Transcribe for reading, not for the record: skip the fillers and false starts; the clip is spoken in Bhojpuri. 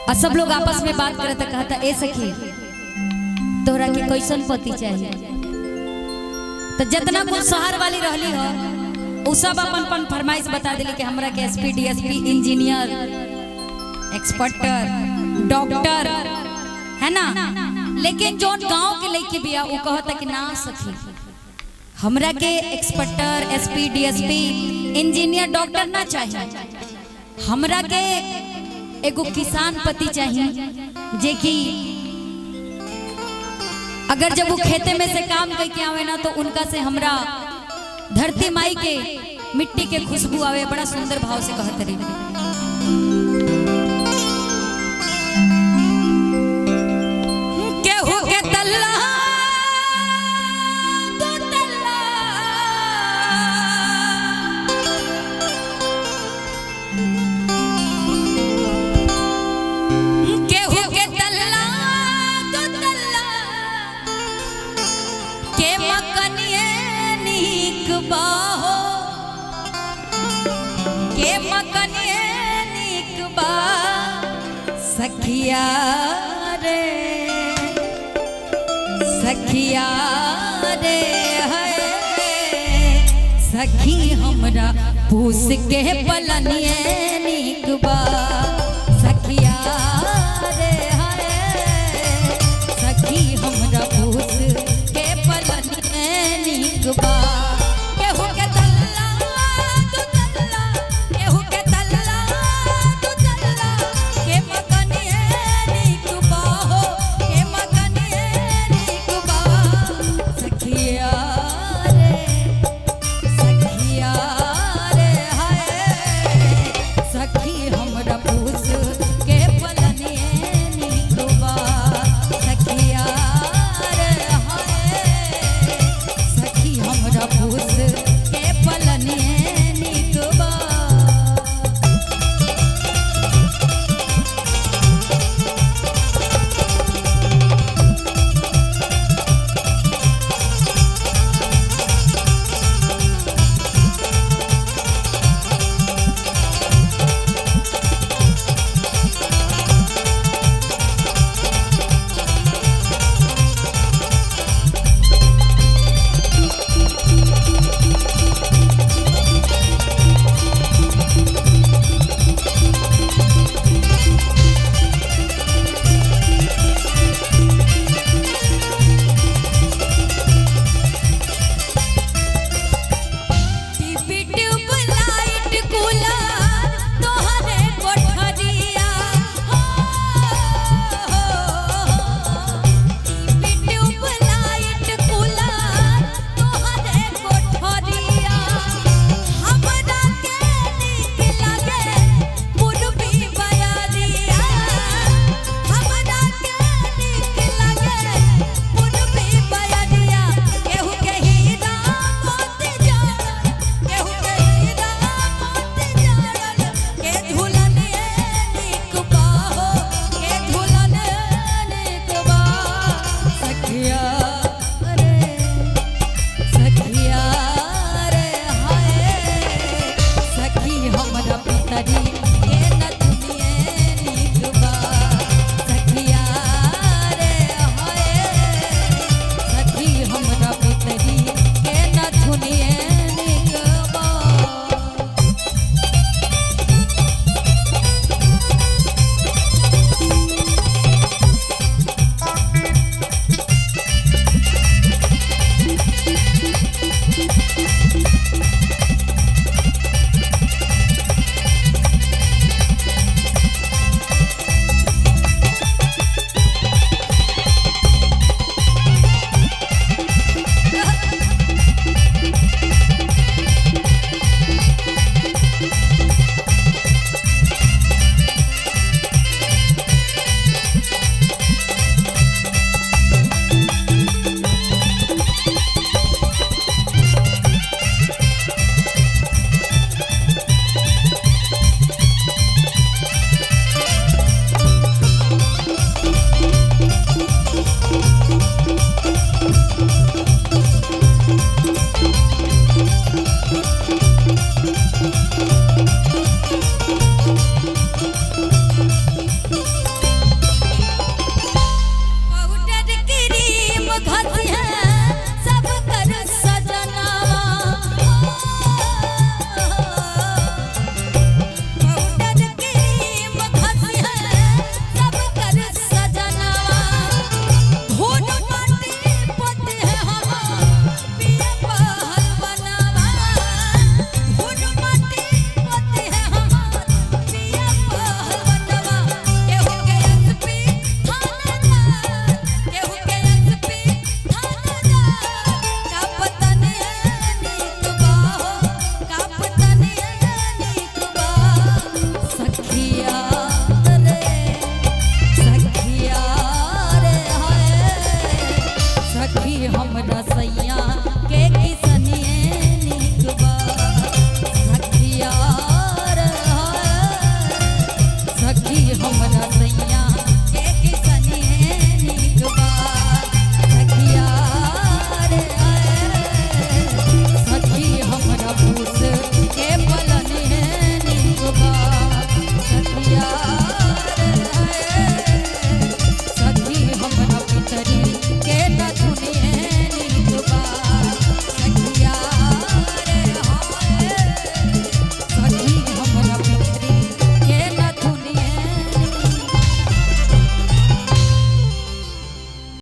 और सब लोग आपस में बात करते कहता ए सखी तोरा के कैसन पति चाहिए। तो जितना कुछ शहर वाली रहली हो उ सब अपन फरमाइश बता दिली कि हमरा के एसपी डीएसपी इंजीनियर एक्सपर्टर डॉक्टर है ना। लेकिन जो गांव के लड़के बिया वो कहता कि ना सखी हमरा के एक्सपर्टर एसपी डीएसपी इंजीनियर डॉक्टर ना चाहिए, हमरा के एगो किसान पति चाहिए जे कि अगर जब वो खेते में से काम करके आवे ना तो उनका से हमरा धरती माई के मिट्टी के खुशबू आवे। बड़ा सुंदर भाव से कहत रही केहू के तल्ला दो तल्ला केहू के तल्ला दो तल्ला के मकनिए नीक बाहो के मकनिए नीक बा सखिया रे सखिया रे है सखी हमरा पूस के पलनिए नीक बा।